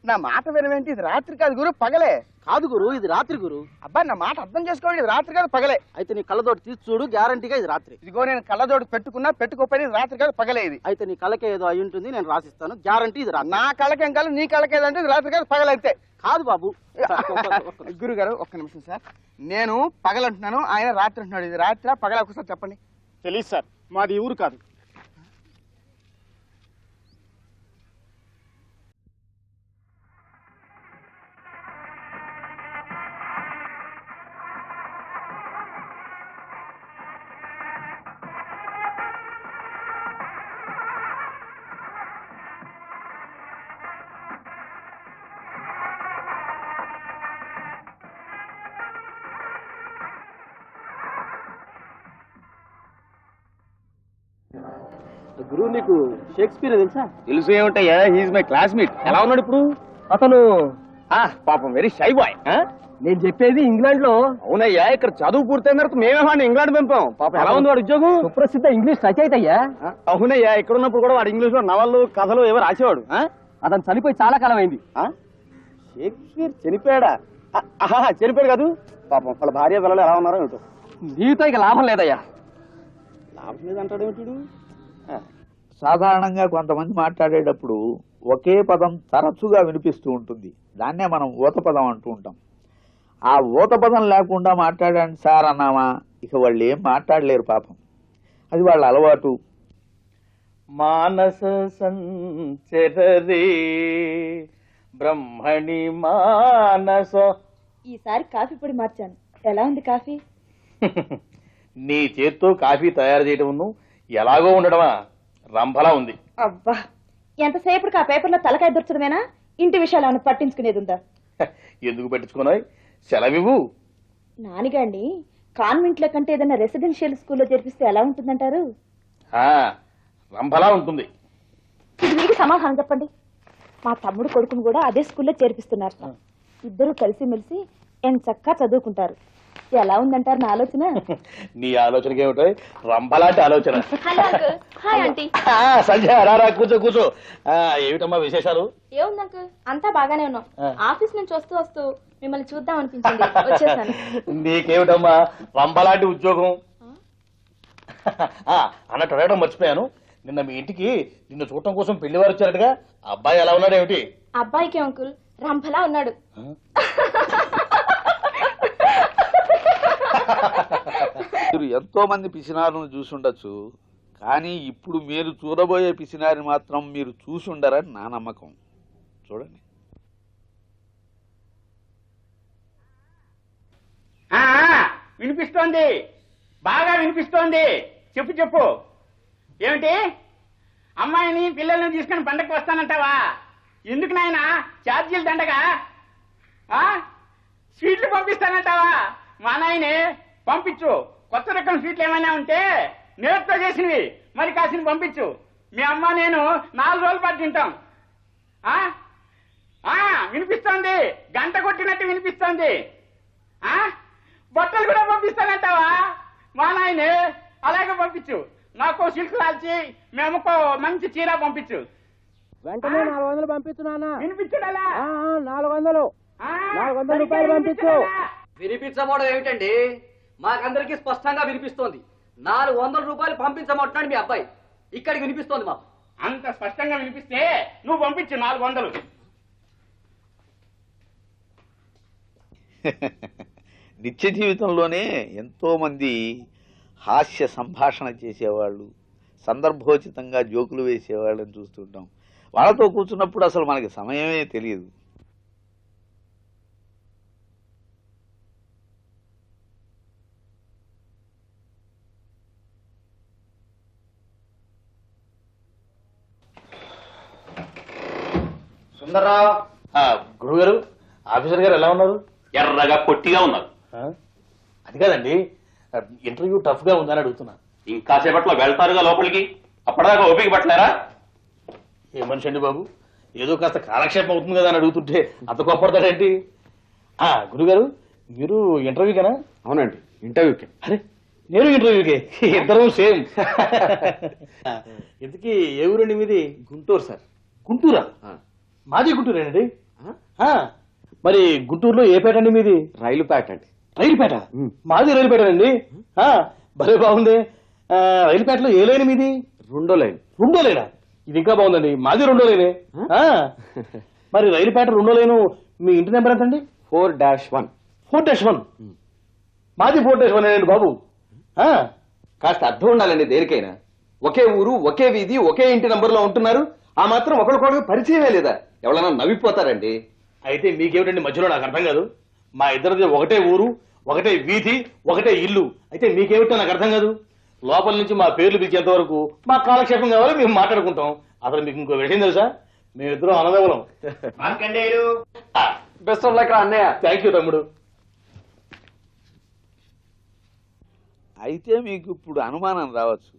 నా మాట వినవేంటి? ఇది రాత్రి కాదు గురు, పగలే. కాదు గురు, ఇది రాత్రి గురు. అబ్బా నా మాట అర్థం చేసుకోండి, ఇది రాత్రి కాదు పగలే. అయితే నీ కళ్ళతోటి తీసి చూడు, గ్యారంటీగా ఇది రాత్రి. ఇదిగో నేను కళ్ళతోటి పెట్టుకున్నా పెట్టుకోపోయినా ఇది రాత్రి కాదు పగలే. ఇది అయితే నీ కళ్ళకే ఏదో అయి ఉంటుంది, నేను రాసిస్తాను, గ్యారంటీ ఇది రాత్రి. నా కళ్ళకేం కాదు, నీ కళ్ళకేదంటే ఇది రాత్రి కాదు పగలైతే. కాదు బాబు. గురుగారు ఒక్క నిమిషం సార్, నేను పగలంటున్నాను, ఆయన రాత్రి అంటున్నాడు. ఇది రాత్రి పగల ఒకసారి చెప్పండి. తెలియదు సార్, మాది ఊరు కాదు. గురువు నీకు షేక్స్పియర్ తెలుసా? తెలుసు ఏమిటయ్యా, హీజ్ మై క్లాస్మేట్. ఎలా ఉన్నాడు ఇప్పుడు? అతను పాపం వెరీ షై బాయ్. నేను చెప్పేది ఇంగ్లాండ్ లో. అవునయ్యా, ఇక్కడ చదువు పూర్తయిన తర్వాత మేమేమన్నా ఇంగ్లాండ్ పంపాం. పాపం ఎలా ఉంది వాడు ఉద్యోగం? సుప్రసిద్ధ ఇంగ్లీష్ రచయిత అయ్యా. అవునయ్యా, ఇక్కడ ఉన్నప్పుడు కూడా వాడు ఇంగ్లీష్ లో నవళ్ళు కథలు ఏవో రాసేవాడు. అతను చనిపోయి చాలా కాలం అయింది. షేక్స్పియర్ చనిపోయాడా? చనిపోయాడు కాదు. పాపం వాళ్ళ భార్య పిల్లలు ఎలా ఉన్నారో ఏమిటో. నీతో ఇక లాభం లేదయ్యా. లాభం లేదంటాడు ఏమిటి? సాధారణంగా కొంతమంది మాట్లాడేటప్పుడు ఒకే పదం తరచుగా వినిపిస్తూ ఉంటుంది, దాన్నే మనం ఊత పదం అంటూ ఉంటాం. ఆ ఊత పదం లేకుండా మాట్లాడండి సార్ అన్నామా, ఇక వాళ్ళు ఏం మాట్లాడలేరు పాపం. అది వాళ్ళ అలవాటు. మానస సంచరే బ్రహ్మణి మానస. ఈసారి కాఫీ పొడి మార్చాను. ఎలా ఉంది కాఫీ? నీ చేత్తో కాఫీ తయారు చేయడం ఎలాగో ఉండడమా, రంభలా ఉంది. అబ్బా, ఎంతసేపటికి ఆ పేపర్లో తలకాయ దొరచడమేనా? ఇంటి విషయాలు ఏమైనా పట్టించుకునేది ఉందా? ఎందుకు పట్టించుకున్నాయి? సెలవివ్వు. నానిగాండి కాన్వెంట్ లో కంటే ఏదైనా రెసిడెన్షియల్ స్కూల్లో చేర్పిస్తే ఎలా ఉంటుందంటారు? రంభలా ఉంటుంది. ఇది మీకు సమాధానం చెప్పండి. మా తమ్ముడు కొడుకును కూడా అదే స్కూల్లో చేర్పిస్తున్నారు. ఇద్దరు కలిసిమెలిసి చక్కగా చదువుకుంటారు. ఎలా ఉందంటారు నా ఆలోచన? నీ ఆలోచనకి ఏమిటో రంభలాంటి ఆలోచన. Hi aunty. సంజయ్ రారా, కూర్చో కూర్చో. ఏమిటమ్మా విశేషాలు? ఏముందంకు, అంతా బాగానే ఉన్నాం. ఆఫీస్ నుంచి వస్తూ వస్తూ మిమ్మల్ని చూద్దాం అనిపించింది, వచ్చేసాను. నీకేమిటమ్మా రంభలాంటి ఉద్యోగం? అన్నట్టు అడగడం మర్చిపోయాను. నిన్న మీ ఇంటికి నిన్ను చూడటం కోసం పెళ్లివారు వచ్చారటగా, అబ్బాయి ఎలా ఉన్నాడు ఏమిటి? అబ్బాయికి అంకుల్ రంభలా ఉన్నాడు. మీరు ఎంతో మంది పిసినారులను చూసుండొచ్చు, కానీ ఇప్పుడు మీరు చూడబోయే పిసినారిని మాత్రం మీరు చూసి ఉండరని నా నమ్మకం. చూడండి. వినిపిస్తోంది, బాగా వినిపిస్తోంది. చెప్పు చెప్పు. ఏమిటి, అమ్మాయిని పిల్లల్ని తీసుకుని పండగకి వస్తానంటావా? ఎందుకు నాయనా ఛార్జీలు దండగా? స్వీట్లు పంపిస్తానంటావా? మా నాయనే పంపించు. కొత్త రకం స్వీట్లు ఏమైనా ఉంటే నేర్తో చేసినవి మరి కాసిన పంపించు. మీ అమ్మ నేను 4 రోజుల పాటు తింటాం. వినిపిస్తోంది, గంట కొట్టినట్టు వినిపిస్తోంది. బట్టలు కూడా పంపిస్తానంటావా? మా నాయనే అలాగే పంపించు. నాకు సిల్క్ లాల్చి మీ అమ్మకో మంచి చీర పంపించు. వెంటనే 400 పంపించు నాన్న. వినిపించుడాలా? 400 రూపాయలు పంపించు. వినిపించబోవడం ఏమిటండి? మాకందరికి స్పష్టంగా వినిపిస్తోంది. 400 రూపాయలు పంపించమంటున్నాడు మీ అబ్బాయి. ఇక్కడికి వినిపిస్తోంది మాకు. అంత స్పష్టంగా వినిపిస్తే నువ్వు పంపించు 400. నిత్య జీవితంలోనే ఎంతో మంది హాస్య సంభాషణ చేసేవాళ్ళు, సందర్భోచితంగా జోకులు వేసేవాళ్ళని చూస్తుంటాం. వాళ్ళతో కూర్చున్నప్పుడు అసలు మనకి సమయమే తెలియదు. సుందరరావు. గురువు గారు, ఆఫీసర్ గారు ఎలా ఉన్నారు? ఎర్రగా పొట్టిగా ఉన్నారు. అది కాదండి, ఇంటర్వ్యూ టఫ్ గా ఉందని అడుగుతున్నా. ఇంకా సేపట్లో వెళ్తారుగా లోపలికి, అప్పటిదాకా ఓపిక పట్టలేరా? ఏ మనిషి అండి బాబు, ఏదో కాస్త కాలక్షేపం అవుతుంది కదా అని అడుగుతుంటే అంత కోప్పడతాడేంటి? గురుగారు, మీరు ఇంటర్వ్యూకేనా? అవునండి, ఇంటర్వ్యూకి. అరే, నేను ఇంటర్వ్యూకే, ఇద్దరు సేమ్. ఇంతకీ ఏ ఊరండి మీది? గుంటూరు సార్. గుంటూరా? మాది గుంటూరేనండి. మరి గుంటూరులో ఏ పేట అండి మీది? రైలు పేట అండి. రైలుపేట? మాది రైలుపేట అండి. భలే బాగుంది. రైలుపేటలో ఏ లైన్ మీది? రెండో లైన్. రెండో లైనా? ఇది ఇంకా బాగుందండి. మాది రెండో లైనే. మరి రైలుపేట రెండో లైను. మీ ఇంటి నెంబర్ ఎంతండి? 4-1. 4-1. మాది 4-1 అండి బాబు. కాస్త అర్థం ఉండాలండి దేనికైనా. ఒకే ఊరు, ఒకే వీధి, ఒకే ఇంటి నంబర్లో ఉంటున్నారు. ఆ మాత్రం ఒకరికొకరికి పరిచయమే లేదా? ఎవరైనా నవ్విపోతారండి. అయితే మీకేమిటండి మధ్యలో? నాకు అర్థం కాదు. మా ఇద్దరిది ఒకటే ఊరు, ఒకటే వీధి, ఒకటే ఇల్లు. అయితే మీకేమిటో నాకు అర్థం కాదు. లోపల నుంచి మా పేర్లు పిలిచేంత వరకు మా కాలక్షేపం కావాలి, మేము మాట్లాడుకుంటాం. అసలు మీకు ఇంకో విషయం తెలుసా? మేమిద్దరం అన్నదమ్ములం. బెస్ట్ ఆఫ్ లక్ రా అన్నయ్య. థ్యాంక్ యూ తమ్ముడు. అయితే మీకు ఇప్పుడు అనుమానం రావచ్చు,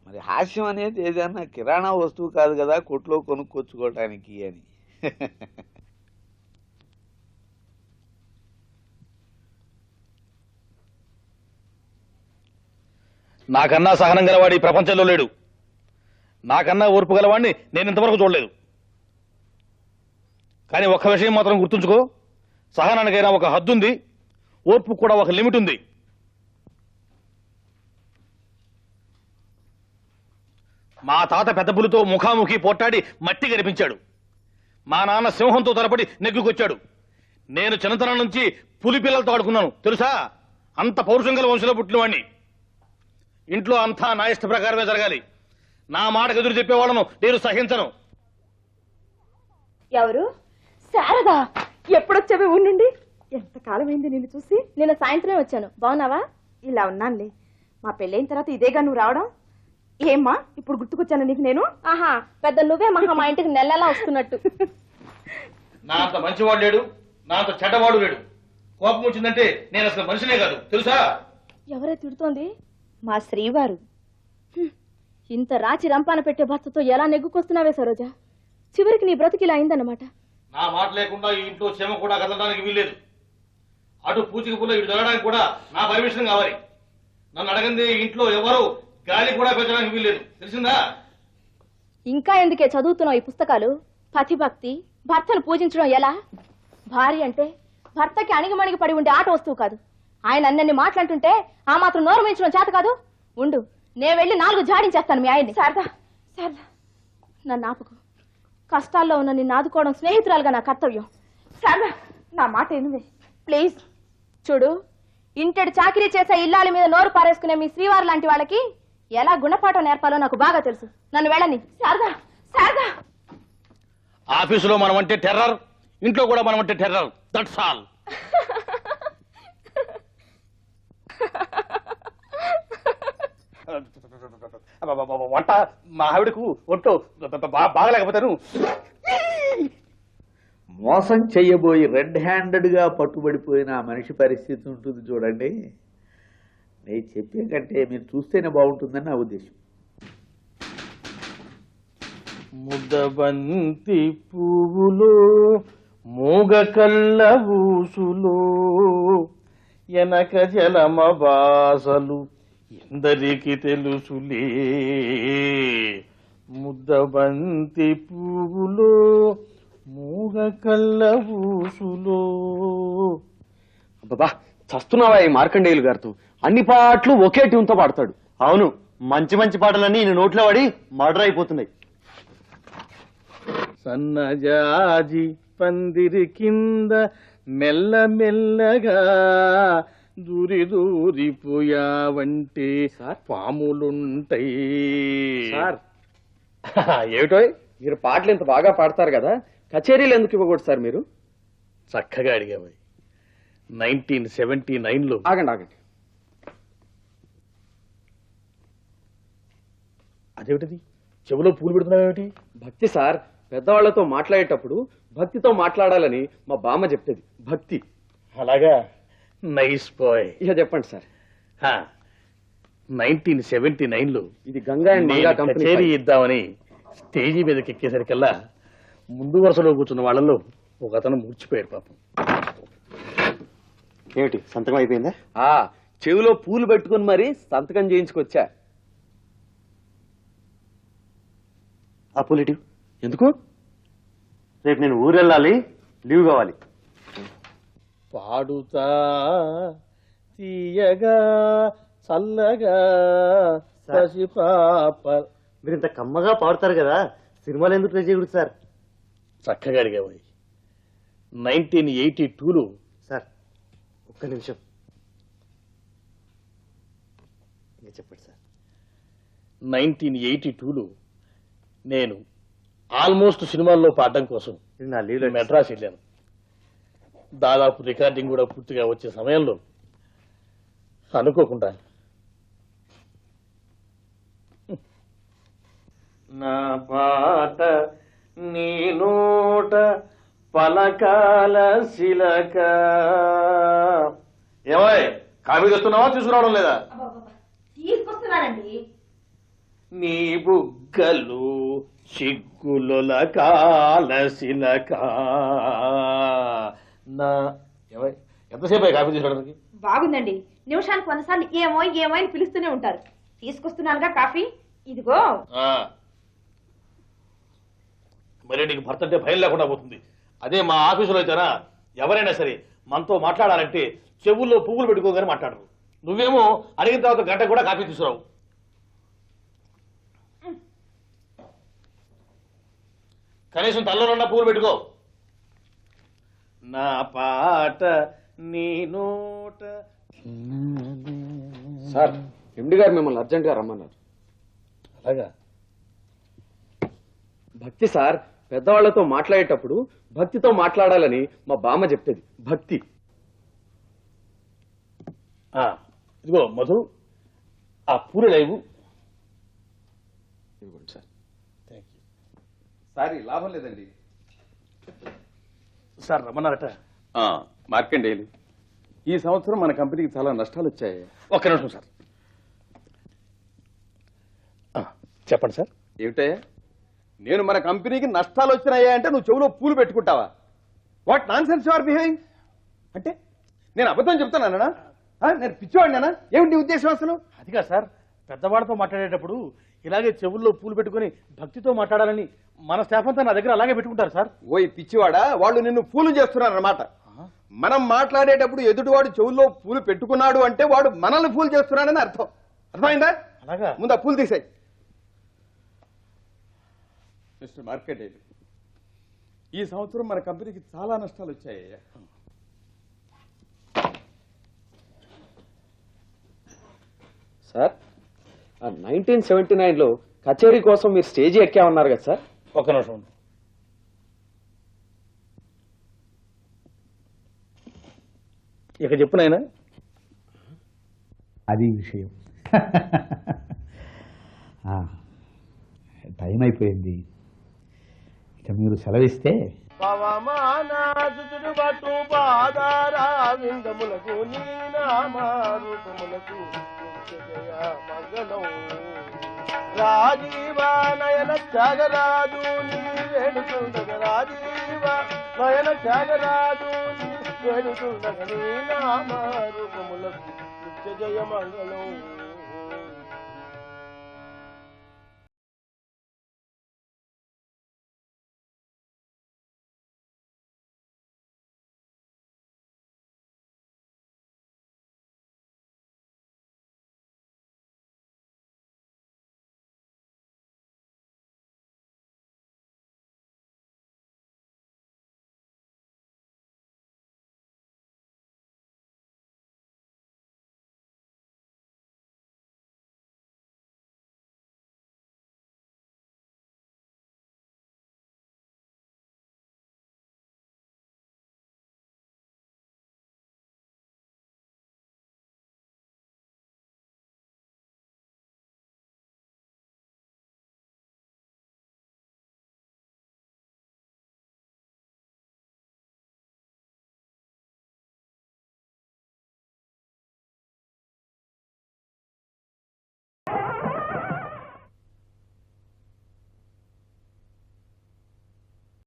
మరి హాస్యం అనేది ఏదైనా కిరాణా వస్తువు కాదు కదా కొట్లో కొనుక్కొచ్చుకోవటానికి అని. నాకన్నా సహనం గలవాడి ఈ ప్రపంచంలో లేడు. నాకన్నా ఓర్పు గలవాడిని నేను ఇంతవరకు చూడలేదు. కానీ ఒక్క విషయం మాత్రం గుర్తుంచుకో, సహనానికైనా ఒక హద్దు ఉంది, ఓర్పు కూడా ఒక లిమిట్ ఉంది. మా తాత పెద్ద పులితో ముఖాముఖి పోట్టాడి మట్టి గరిపించాడు. మా నాన్న సింహంతో తలపడి నెగ్గుకొచ్చాడు. నేను చిన్నతనం నుంచి పులి పిల్లలతో ఆడుకున్నాను తెలుసా. అంత పౌరుషం గల వంశంలో పుట్టినవాడిని. ఇంట్లో అంతా నా ఇష్ట ప్రకారమే జరగాలి. నా మాటకు ఎదురు చెప్పేవాళ్ళను నేను సహించను. ఎవరు? శారదా, ఎప్పుడొచ్చావే ఉండండి. ఎంతకాలమైంది నిన్ను చూసి. నిన్న సాయంత్రమే వచ్చాను. బాగున్నావా? ఇలా ఉన్నానులే. మా పెళ్ళైన తర్వాత ఇదేగా నువ్వు రావడం. ఏమ్మా ఇప్పుడు గుర్తుకొచ్చాను నీకు నేను? ఆహా, పెద్ద నువ్వే మహా మా ఇంటికి నెలలా వస్తున్నట్టు. నా అంత మంచివాడు లేడు, నా అంత చెడ్డవాడు లేడు. కోపం వచ్చిందంటే నేను అసలు మనిషినే కాదు తెలుసా. ఎవరే తిడుతోంది? మా శ్రీవారు. ఇంత రాచి రంపాన పెట్టే భర్తతో ఎలా నెగ్గుకొస్తున్నావే సరోజ? చివరికి నీ బ్రతికి ఇలా అయిందన్నమాట. నా మాట లేకుండా ఈ ఇంట్లో క్షేమ కూడా కదలడానికి వీల్లేదు. అటు పూచిక పుల్ల ఇటు జరగడానికి కూడా నా పర్మిషన్ కావాలి. నన్ను అడగంది ఇంట్లో ఎవరు గాలి కూడా పెంచడానికి వీల్లేదు, తెలిసిందా? ఇంకా ఎందుకే చదువుతున్నావు ఈ పుస్తకాలు? పతిభక్తి, భర్తను పూజించడం ఎలా? భార్య అంటే భర్తకి అణిగిమణిగి పడి ఉండే ఆట వస్తువు కాదు. ఆయన అన్నన్ని మాట్లాడుతుంటే ఆ మాత్రం నోరు మించడం చేత కాదు. ఉండు, నే వెళ్ళి 4 జాడించేస్తాను మీ ఆయన్ని. శారదా, శారదా, నన్ను ఆపుకు. కష్టాల్లో ఉన్న నిన్ను ఆదుకోవడం స్నేహితురాలుగా నా కర్తవ్యం. శారదా, నా మాట ఎనివే ప్లీజ్. చూడు, ఇంటెడు చాకిరీ చేసే ఇల్లాలి మీద నోరు పారేసుకునే మీ శ్రీవారు లాంటి వాళ్ళకి ఎలా గుణపాఠం నేర్పాలో నాకు బాగా తెలుసు. నన్ను వెళ్ళని. శారదా, శారదా. ఆఫీసులో మనం అంటే టెర్రర్, ఇంట్లో కూడా మనం అంటే టెర్రర్. That's all. వంట మా ఆవిడకు ఒంట్లో బాగలేకపోతాను. మోసం చెయ్యబోయి రెడ్ హ్యాండెడ్గా పట్టుబడిపోయిన ఆ మనిషి పరిస్థితి ఉంటుంది చూడండి. నేను చెప్పే కంటే మీరు చూస్తేనే బాగుంటుందని నా ఉద్దేశం. ముద్దబంతి పువ్వులో మూగ కళ్ళ ఊసులో ఎనక జలమ బాసలు ఎందరికి తెలుసులే. ముద్దబంతి పువ్వులో మూగ కళ్ళ ఊసులో. బాబా చస్తున్నావా ఈ మార్కండేయులు గారితో? అన్ని పాటలు ఒకే ట్యూన్తో పాడతాడు. అవును, మంచి మంచి పాటలన్నీ ఈయన నోట్లో పడి మర్డర్ అయిపోతున్నాయి. సన్నజాజి పందిరి కింద మెల్ల మెల్లగా దూరి దూరిపోయావంటే పాములుంటాయి. సార్ ఏమిటో మీరు పాటలు ఇంత బాగా పాడతారు కదా, కచేరీలు ఎందుకు ఇవ్వకూడదు సార్ మీరు? చక్కగా అడిగావు. 1979లో ఆగండి ఆగండి. అదేమిటిది చెవులో పూలు పెడుతున్నావేమిటి? భక్తి సార్. పెద్దవాళ్లతో మాట్లాడేటప్పుడు భక్తితో మాట్లాడాలని మా బామ్మ చెప్తుంది. భక్తి. అలాగా, నైస్ బాయ్. ఇక చెప్పండి సార్. 1979లో ఇది గంగా అండ్ మంగా కంపెనీ కచేరీ ఫైల్. ఇద్దామని స్టేజీ మీదకి ఎక్కేసరికల్లా ముందు వరుసలో కూర్చున్న వాళ్ళలో ఒక అతను మూర్చిపోయాడు పాపం. ఏమిటి సంతకం అయిపోయిందా? చెవిలో పూలు పెట్టుకుని మరి సంతకం చేయించుకొచ్చా. ఆ పూలిటివ్. ఎందుకు? రేపు నేను ఊరెళ్ళాలి, లీవ్ కావాలి. పాడుతా తీయగా చల్లగా పసిపాప. మీరు ఇంత కమ్మగా పాడుతారు కదా, సినిమాలు ఎందుకు ట్రై చేయకూడదు సార్? చక్కగా అడిగావు. 1982లో సార్ ఒక్క నిమిషం ఇంకా చెప్పండి సార్. 1982లో నేను ఆల్మోస్ట్ సినిమాల్లో పాడడం కోసం ఇది నా లీవ్లో మెడ్రాస్ వెళ్ళాను. దాదాపు రికార్డింగ్ కూడా పూర్తిగా వచ్చే సమయంలో అనుకోకుండా నా పాట నీ నోట పలకాల శిలక. ఏమోయ్, కాఫీ తెస్తున్నావా, తీసుకురావడం లేదా? తీసుకొస్తున్నానండి. నీ బుగ్గలు చిక్కుల కాల శిలక. నా ఏమోయ్, ఎంతసేపు కాఫీ తీసుకోవడానికి? బాగుందండి. నిమిషానికి 100 సార్లు ఏమో ఏమో అని పిలుస్తూనే ఉంటారు. తీసుకొస్తున్నానుగా కాఫీ, ఇదిగో. మరి నీకు భర్త అంటే భయం లేకుండా పోతుంది. అదే మా ఆఫీసులో అయితేనా ఎవరైనా సరే మనతో మాట్లాడాలంటే చెవుల్లో పువ్వులు పెట్టుకోగానే మాట్లాడరు. నువ్వేమో అడిగిన తర్వాత గంట కూడా కాఫీ తీసుకురావు. కనీసం తల్లోనున్న పువ్వులు పెట్టుకో. నా పాట నీ నోట. సార్, ఎండి గారు మిమ్మల్ని అర్జెంట్ గా రమ్మన్నారు. అలాగా? భక్తి సార్, పెద్దవాళ్లతో మాట్లాడేటప్పుడు భక్తితో మాట్లాడాలని మా బామ్మ చెప్పేది. భక్తి. ఇదిగో మధు, ఆ పూలు లేవు. ఇవ్వండి సార్. సారీ, లాభం లేదండి. సార్ రమ్మన్నారట. మార్కండేయులు, ఈ సంవత్సరం మన కంపెనీకి చాలా నష్టాలు వచ్చాయి. ఒక్క నిమిషం సార్. చెప్పండి సార్. ఏమిటయ్యా, నేను మన కంపెనీకి నష్టాలు వచ్చినాయా అంటే నువ్వు చెవులో పూలు పెట్టుకుంటావా? What nonsense you are behaving? అంటే నేను అబద్ధం చెప్తానా? నేను పిచ్చివాడినా? ఏమిటి ఉద్దేశం అసలు? అదిగా సార్, పెద్దవాడితో మాట్లాడేటప్పుడు ఇలాగే చెవుల్లో పూలు పెట్టుకుని భక్తితో మాట్లాడాలని మన స్టాఫ్ అంతా నా దగ్గర అలాగే పెట్టుకుంటారు సార్. ఓయ్ పిచ్చివాడా, వాళ్ళు నిన్ను పూలు చేస్తున్నారన్నమాట. మనం మాట్లాడేటప్పుడు ఎదుటివాడు చెవుల్లో పూలు పెట్టుకున్నాడు అంటే వాడు మనల్ని పూలు చేస్తున్నాడని అర్థం. అర్థమైందా? అలాగా? ముందు ఆ పూలు తీసాయి. మిస్టర్ మార్కెండేయులు, ఈ సంవత్సరం మన కంపెనీకి చాలా నష్టాలు వచ్చాయ్యా. సార్, 1979లో కచేరీ కోసం మీరు స్టేజీ ఎక్కామన్నారు కదా సార్? ఒక్క నిమిషం. ఇక చెప్పు నాయనా. అది విషయం. టైం అయిపోయింది, ఇక మీరు సెలవిస్తే. రాజీవ నయన త్యాగరాజు నీ వేడుకుండగ, రాజీవ నయన త్యాగరాజు నీ వేడుకుండగ, నీ నామ రూపములకు నిత్య జయ మంగళం.